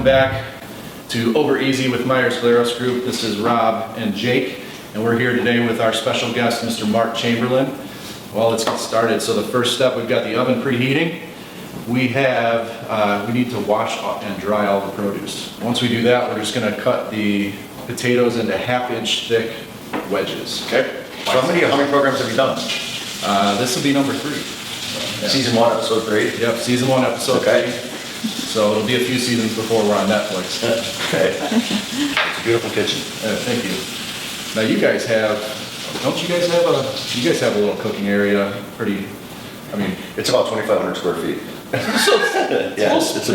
welcome back to Over Easy with Meyers Glaros Group. This is Rob and Jake, and we're here today with our special guest, Mr. Mark Chamberlain. Well, let's get started. So the first step, we've got the oven preheating. We need to wash and dry all the produce. Once we do that, we're just gonna cut the potatoes into 1/2-inch thick wedges. Okay. So how many programs have you done? This will be number 3. Yeah. Season 1, episode 3? Yep, season 1, episode 3. So it'll be a few seasons before we're on Netflix. Okay. It's a beautiful kitchen. Thank you. Now you guys have a little cooking area, It's about 2,500 square feet. yeah, it's a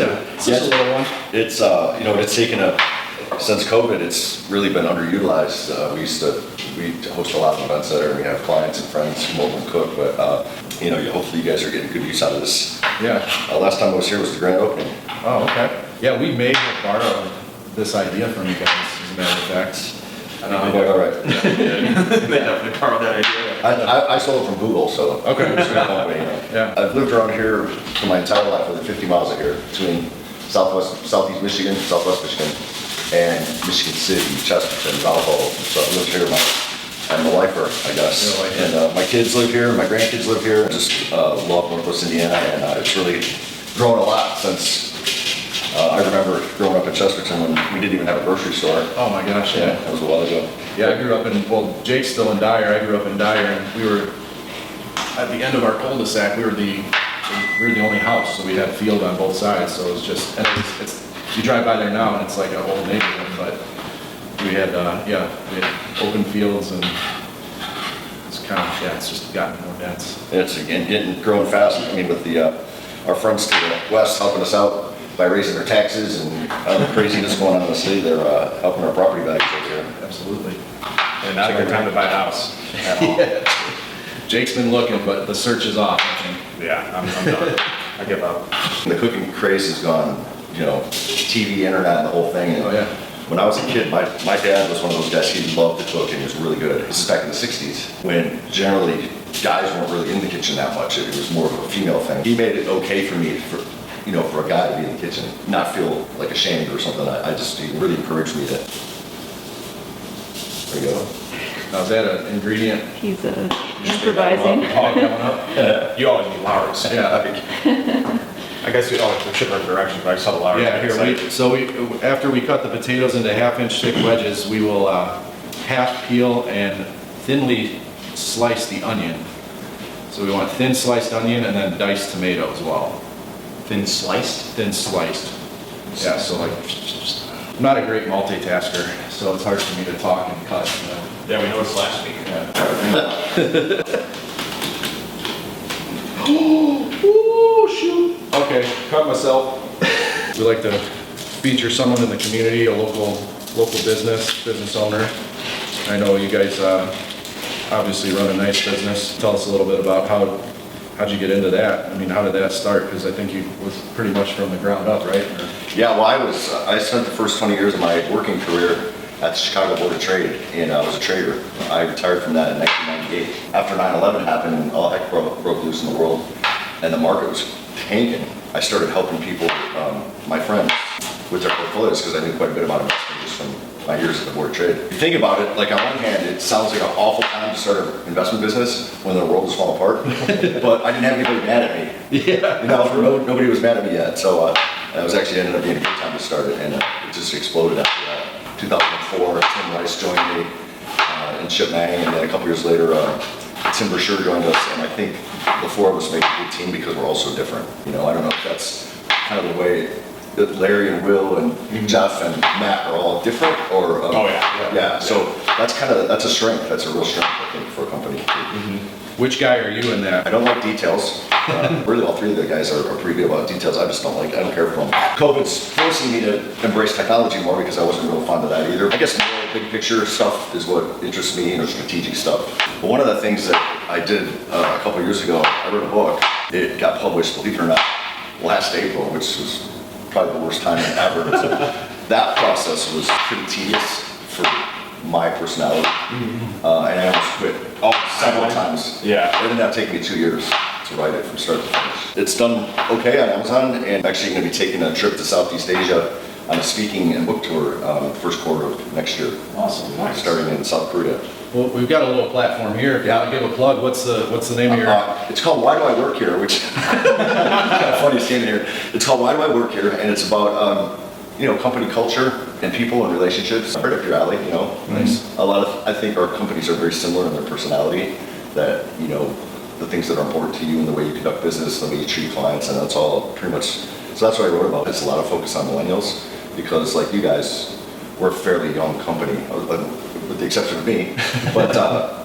little one. It's, it's taken since COVID, it's really been underutilized. We host a lot of events there, and we have clients and friends come over and cook, but, hopefully you guys are getting good use out of this. Yeah. Last time I was here was the grand opening. Oh, okay. Yeah, we may have borrowed this idea from you guys, as a matter of fact. All right. They definitely borrowed that idea. I sold it from Google, so. Okay. It's a good company. Yeah. I've lived around here for my entire life, within 50 miles of here, between southeast Michigan, southwest Michigan, and Michigan City, Chesterton, Valpo. So I've lived here I'm a lifer, I guess. And my kids live here, my grandkids live here. I just love Northwest Indiana, and it's really grown a lot since I remember growing up in Chesterton when we didn't even have a grocery store. Oh my gosh, yeah. That was a while ago. Yeah, I grew up Jake's still in Dyer. I grew up in Dyer, and we were at the end of our cul-de-sac. We were the only house, so we had a field on both sides. So it was just, and you drive by there now, and it's like a whole neighborhood. But we had open fields, and it's it's just gotten more dense. It's again growing fast. I mean, with our friends to the west helping us out by raising their taxes and the craziness going on in the city, they're helping our property values over here. Absolutely. And not a good time to buy a house at all. Yeah. Jake's been looking, but the search is off, I think. Yeah, I'm done. I give up. The cooking craze has gone, TV, internet, and the whole thing. And Oh, yeah. when I was a kid, my dad was one of those guys, he loved to cook and he was really good. This is back in the 60s, when generally guys weren't really in the kitchen that much. It was more of a female thing. He made it okay for me, for a guy to be in the kitchen, not feel like ashamed or something. He really encouraged me to. There you go. Now, is that an ingredient? He's improvising. You always need Lowry's. Yeah. I guess we should have directions, but I saw the Lowry's. Yeah, after we cut the potatoes into 1/2-inch thick wedges, we will half peel and thinly slice the onion. So we want thin sliced onion and then diced tomato as well. Thin sliced? Thin sliced. Yeah, so I'm not a great multitasker, so it's hard for me to talk and cut. Yeah, we noticed last week. Yeah. Oh, shoot. Okay, cut myself. We like to feature someone in the community, a local business owner. I know you guys obviously run a nice business. Tell us a little bit about how'd you get into that? I mean, how did that start? Because I think you was pretty much from the ground up, right? Yeah, well, I spent the first 20 years of my working career at the Chicago Board of Trade, and I was a trader. I retired from that in 1998. After 9/11 happened and all heck broke loose in the world, and the market was tanking, I started helping people, my friends, with their portfolios, because I knew quite a bit about investing just from my years at the Board of Trade. If you think about it, like on one hand, it sounds like an awful time to start an investment business when the world is falling apart, but I didn't have anybody mad at me. Yeah. Nobody was mad at me yet, so it was actually ended up being a good time to start it, and it just exploded after that. 2004, Tim Rice joined me and Chip Manning, and then a couple years later, Tim Brashear joined us, and I think the four of us made a good team because we're all so different. I don't know if that's kind of the way that Larry and Will and Jeff and Matt are all different, or so that's a strength. That's a real strength, I think, for a company. Which guy are you in that? I don't like details. Really, all three of the guys are pretty good about details. I don't care for them. COVID's forcing me to embrace technology more because I wasn't real fond of that either. I guess more big picture stuff is what interests me, strategic stuff. But one of the things that I did a couple years ago, I wrote a book. It got published, believe it or not, last April, which was probably the worst time ever. So that process was pretty tedious for my personality, and I almost quit several times. Yeah. It ended up taking me 2 years to write it from start to finish. It's done okay on Amazon, and I'm actually going to be taking a trip to Southeast Asia on a speaking and book tour first quarter of next year, Awesome, nice. starting in South Korea. Well, we've got a little platform here. If you want to give a plug, what's the name of your? It's called Why Do I Work Here, which kind of funny standing here. It's called Why Do I Work Here, and it's about company culture and people and relationships. Right up your alley, Nice. I think our companies are very similar in their personality. That the things that are important to you and the way you conduct business, the way you treat clients, and that's all pretty much. So that's what I wrote about. It's a lot of focus on millennials because, like you guys, we're a fairly young company, with the exception of me. But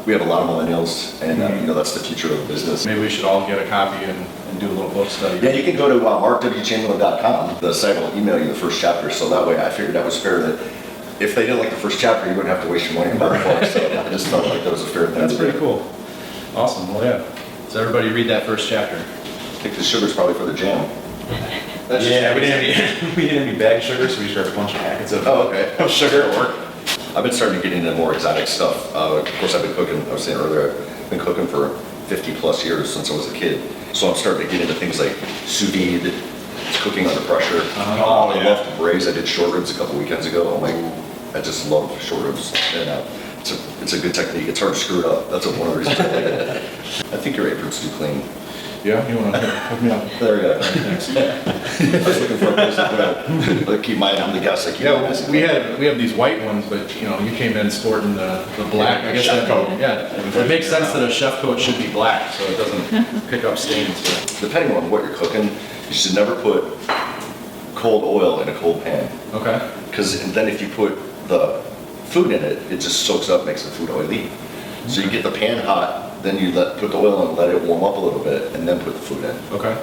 we have a lot of millennials, and that's the future of the business. Maybe we should all get a copy and do a little book study. Yeah, you can go to markwchamberlain.com. The site will email you the first chapter, so that way I figured that was fair that if they didn't like the first chapter, you wouldn't have to waste your money on buying the book. So I just felt like that was a fair thing. That's to pretty do. cool. Awesome. Well, yeah. So everybody read that first chapter. I think the sugar's probably for the jam. Yeah, we didn't have any bag sugar, so we just grabbed a bunch of packets of Okay. sugar at work. I've been starting to get into more exotic stuff. Of course, I've been cooking, I was saying earlier, I've been cooking for 50 plus years since I was a kid. So I'm starting to get into things like sous vide, it's cooking under pressure. Oh, I yeah. love to braise. I did short ribs a couple weekends ago. I just love short ribs. And it's a good technique. It's hard to screw it up. That's one of the reasons I like it. I think your aprons do clean. Yeah. You want to hook me up? There we go. Thanks. I was looking for a place to put it. Keep mine, I'm the guest. I keep Yeah, mine nice and we clean. have these white ones, but you came in sporting the black. I guess Chef coat. Yeah, it makes sense that a chef coat should be black, so it doesn't pick up stains. Depending on what you're cooking, you should never put cold oil in a cold pan. Okay. Because then if you put the food in it, it just soaks up, makes the food oily. So you get the pan hot, then you put the oil in, let it warm up a little bit, and then put the food in. Okay.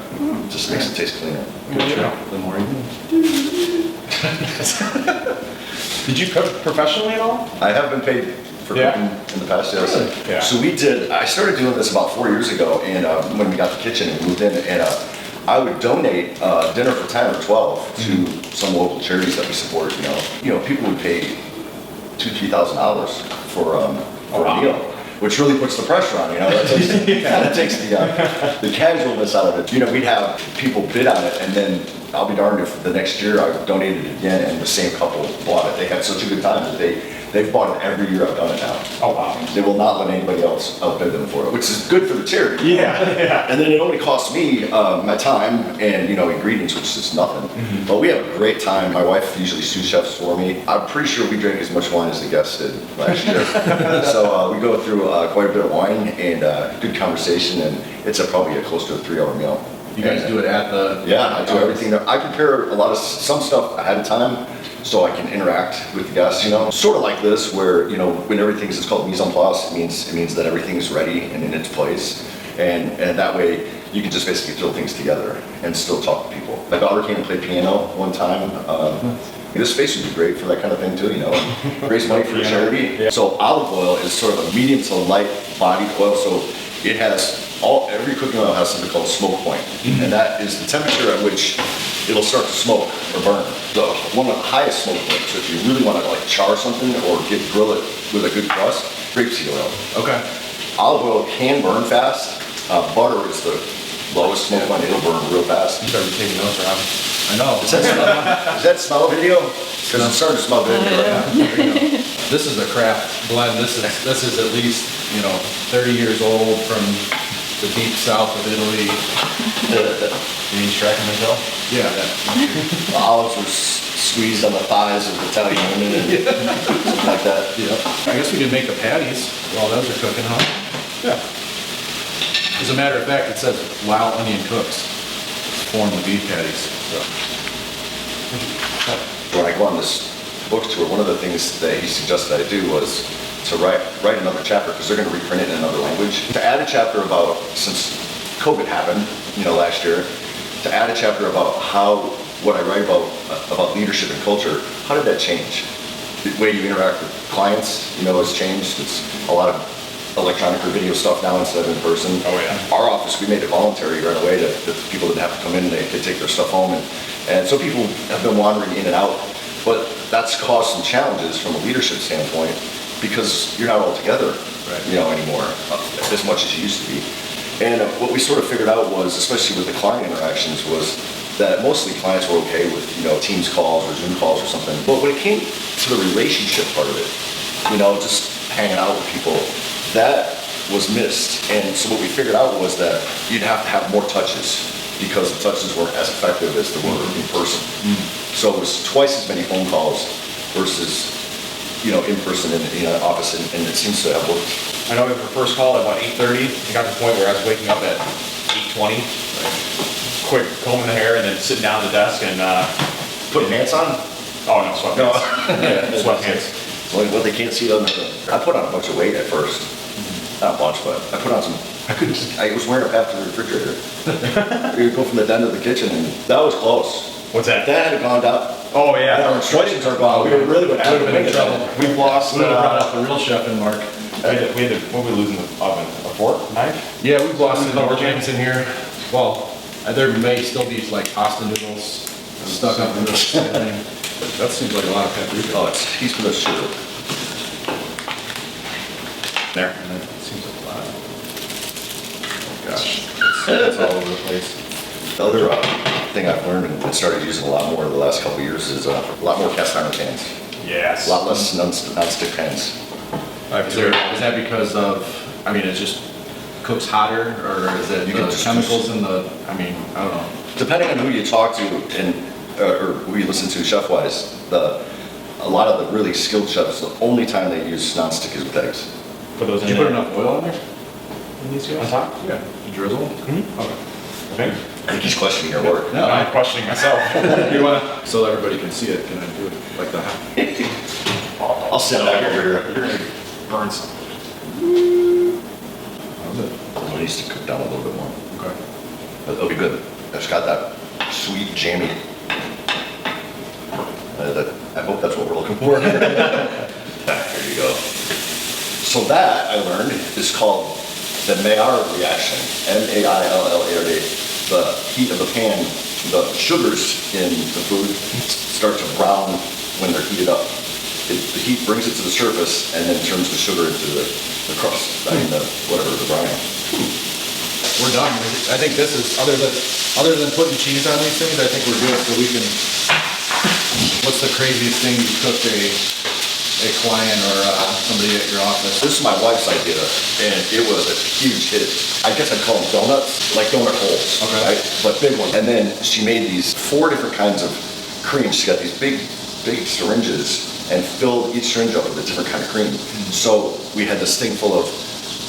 Just makes it taste cleaner. Good job. The more you do. Did you cook professionally at all? I have been paid for Yeah. cooking in the past, yes. Really? Yeah. So I started doing this about 4 years ago, and when we got the kitchen and moved in, and I would donate dinner for 10 or 12 to some local charities that we support, people would pay $2,000-3,000 for a meal, which really puts the pressure on, that takes the casualness out of it. We'd have people bid on it, and then I'll be darned if the next year I donated it again and the same couple bought it. They had such a good time that they've bought it every year I've done it now. Oh, wow. They will not let anybody else outbid them for it, which is good for the charity. Yeah. And then it only costs me my time and ingredients, which is nothing. But we have a great time. My wife usually sous chefs for me. I'm pretty sure we drank as much wine as the guests did last year. So we go through quite a bit of wine and good conversation, and it's probably close to a 3-hour meal. You guys do it at the. Yeah, I do everything. I prepare some stuff ahead of time so I can interact with the guests, Sort of like this where, when it's called mise en place, it means that everything is ready and in its place. And that way you can just basically throw things together and still talk to people. My daughter came and played piano one time. This space would be great for that kind of thing too, Raise money for a charity. Yeah. So olive oil is sort of a medium to light bodied oil. So it has every cooking oil has something called smoke point, and that is the temperature at which it'll start to smoke or burn. One of the highest smoke points. So if you really want to char something or grill it with a good crust, grapeseed oil. Okay. Olive oil can burn fast. Butter is the lowest smoke point. It'll burn real fast. You started taking notes, Rob. I know. Is that smell video? Because I'm starting to smell good right now. This is a craft blend. This is at least 30 years old from the deep south of Italy. You mean tracking Michelle? Yeah. The olives were squeezed on the thighs of Italian women and something like that. I guess we could make the patties while those are cooking, huh? Yeah. As a matter of fact, it says while onion cooks, form the beef patties. When I go on this book tour, one of the things that he suggested I do was to write another chapter, because they're going to reprint it in another language. To add a chapter about, since COVID happened, last year, to add a chapter about what I write about leadership and culture, how did that change? The way you interact with clients, has changed. It's a lot of electronic or video stuff now instead of in person. Oh, yeah. Our office, we made it voluntary right away that people didn't have to come in, they could take their stuff home. And so people have been wandering in and out, but that's caused some challenges from a leadership standpoint because you're not all together, anymore as much as you used to be. And what we sort of figured out was, especially with the client interactions, was that mostly clients were okay with, Teams calls or Zoom calls or something. But when it came to the relationship part of it, just hanging out with people, that was missed. And so what we figured out was that you'd have to have more touches because the touches weren't as effective as they were in person. So it was twice as many phone calls versus, in person in an office, and it seems to have worked. I know for first call at about 8:30, it got to the point where I was waking up at 8:20, quick combing the hair and then sitting down at the desk and, Put pants on? oh no, sweatpants. Yeah, sweatpants. Well, they can't see it on I put on a bunch of weight at first. Not a bunch, but I put on some, I was wearing up after the refrigerator. We would go from the den to the kitchen, and that was close. What's that? That had gone down. Oh yeah. Our instructions are gone. We were really would have been in trouble. We've lost, We would have brought out the real chef in Mark. we had to, what were we losing the oven? A fork? Knife? Yeah, we've lost a couple things in here. Well, there may still be like pasta noodles stuck up in the ceiling. That seems like a lot of paprika. Oh, it's teaspoon of sugar. There. And that seems like a lot. Oh gosh, it's all over the place. The other thing I've learned and started using a lot more in the last couple of years is a lot more cast iron pans. Yes. A lot less non-stick pans. Is that because of, it just cooks hotter, or is it You can the just- chemicals in the, I don't know. Depending on who you talk to and or who you listen to chef-wise, a lot of the really skilled chefs, the only time they use non-stick is with eggs. Put those in Did you there. put enough oil in there? In these guys? On top? Yeah. Drizzle? Mm-hmm. Okay. Okay. I think he's questioning your work. No, I'm questioning myself. You wanna? so everybody can see it, can I do it like that? I'll send that over here. You're gonna burn some. How's it? It needs to cook down a little bit more. Okay. But it'll be good. It's got that sweet, jammy. I hope that's what we're looking for. There you go. So that, I learned, is called the Maillard reaction. M-A-I-L-L-A-R-D. The heat of the pan, the sugars in the food start to brown when they're heated up. The heat brings it to the surface and then turns the sugar into the crust. The browning. We're done. I think this is, other than putting cheese on these things, I think we're good, so we can, what's the craziest thing you cooked a client or somebody at your office? This is my wife's idea, and it was a huge hit. I guess I'd call them donuts, like donut holes, Okay. right? But big ones. And then she made these 4 different kinds of cream. She's got these big syringes and filled each syringe up with a different kind of cream. So we had this thing full of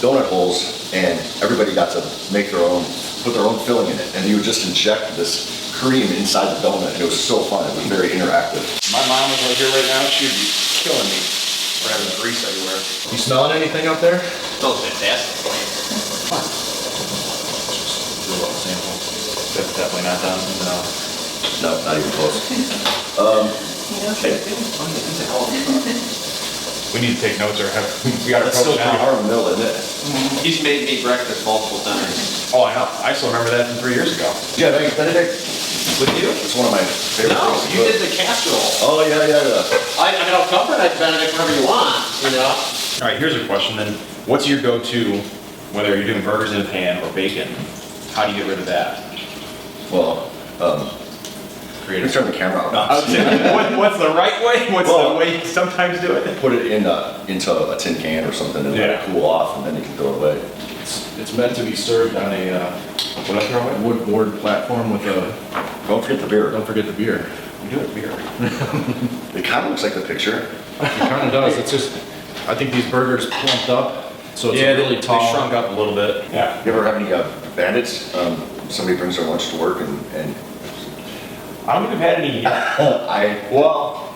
donut holes, and everybody got to put their own filling in it. And you would just inject this cream inside the donut, and it was so fun. It was very interactive. My mom was right here right now, she'd be killing me for having the grease everywhere. You smelling anything up there? Smells fantastic. Do a little sample. That's definitely not done, no. No, not even close. We need to take notes or we got our That's still coach pretty now. hard in the middle, isn't it? He's made me breakfast multiple times. Oh, I know, I still remember that from 3 years ago. Yeah, Benedict. With you? It's one of my favorite No, things. you did the casserole. Oh, yeah. I'll cover that Benedict whenever you want, All right, here's a question then. What's your go-to, whether you're doing burgers in a pan or bacon? How do you get rid of that? Well, let me turn the camera on. What's the right way? What's Well- the way you sometimes do it? Put it into a tin can or something and let it Yeah. cool off, and then you can throw it away. It's meant to be served on a What I throw away? wood board platform with Don't forget the beer. don't forget the beer. We do it beer. It kind of looks like the picture. It kind of does. It's just, I think these burgers plumped up, so it's Yeah, really they tall. shrunk up a little bit. Yeah. You ever have any bandits? Somebody brings their lunch to work and I don't think I've had any. well,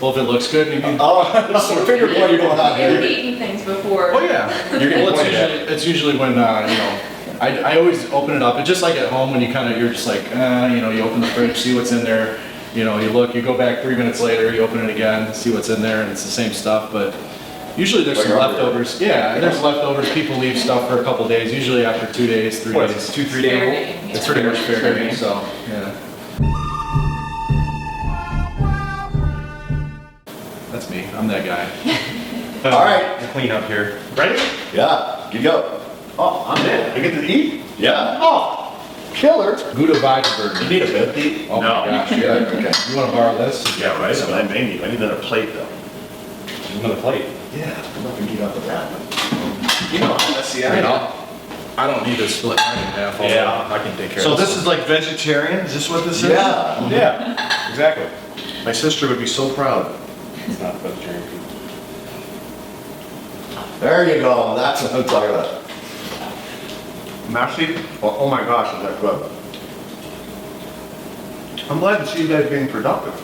Well, if it looks good, maybe. oh, there's some finger pointing going on You've here. eaten things before. Oh yeah. You're getting Well, pointed at. it's usually when I always open it up. It's just like at home when you're just like you open the fridge, see what's in there. You look, you go back 3 minutes later, you open it again, see what's in there, and it's the same stuff. But usually there's Like some you're leftovers. Yeah, there's leftovers. People leave stuff for a couple days. Usually after 2 days, 3 What, days. it's 2-3 Fair days old? game, yeah. It's pretty much fair game. So yeah. That's me. I'm that guy. All right. Clean up here. Ready? Yeah, you go. Oh, I'm in. I get to eat? Yeah. Oh, Killer. Gouda Weizenburger. You need a bit? Oh my gosh, yeah. Okay. You wanna borrow this? Yeah, right, but I need another plate though. Another plate. Yeah, I'm not gonna eat off of that one. You know, that's the I mean, idea. I don't need to split mine in half, although Yeah. I can take care So of this is like vegetarian, is this what this is? Yeah. Yeah, exactly. My sister would be so proud. It's not vegetarian food. There you go, that's what I'm talking about. Messy? Oh my gosh, is that good. I'm glad to see you guys being productive.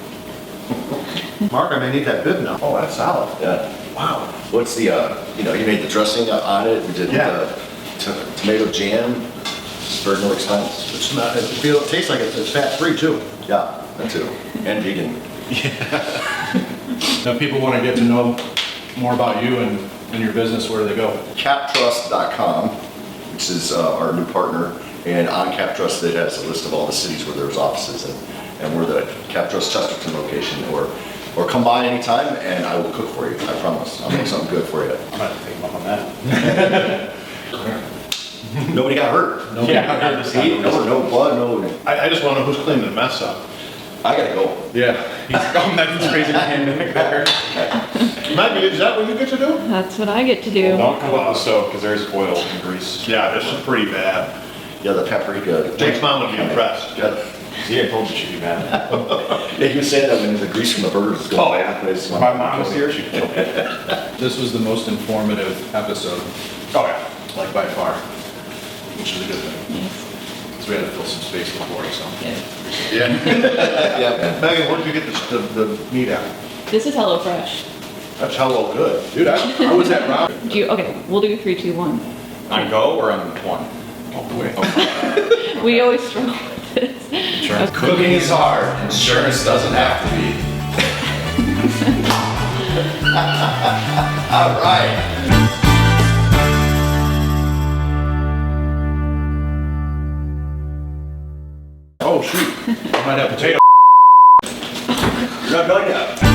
Mark, I may need that bib now. Oh, that's solid. Yeah. Wow. What's the, you made the dressing on it, we did Yeah. tomato jam, spared no expense. It's not, it tastes like it's fat-free too. Yeah, that too, and vegan. Now, people wanna get to know more about you and your business, where do they go? CAPTRUST.com, which is our new partner, and on CAPTRUST it has a list of all the cities where there's offices, and we're the CAPTRUST Chesterton location, or come by anytime and I will cook for you, I promise. I'll make something good for you. I'm gonna take him up on that. Nobody got hurt. No, Yeah, not this time. no blood, no. I just want to know who's cleaning the mess up. I gotta go. Yeah. Oh, nothing's crazy to him back there. Maggie, is that what you get to do? That's what I get to do. Don't come up with the stove, because there's oil and grease. Yeah, this is pretty bad. Yeah, the paprika. Jake's mom would be impressed. Yeah, See, I told you she'd be mad. yeah, you said that when the grease from the burgers is going. Oh, yeah. Place. My mom was here, she'd kill me. This was the most informative episode, Oh, yeah. like by far, which is a good thing. Yes. So we had to fill some space before, so. Yes. Yeah. Yeah. Megan, where'd you get the meat at? This is HelloFresh. That's hello good. Dude, I was at Rob. Do you, okay, we'll do 3, 2, 1. On go or on one? Oh, wait. We always struggle with this. Cooking is hard, insurance doesn't have to be. All right. Oh, shoot. I might have potato. You're not done yet.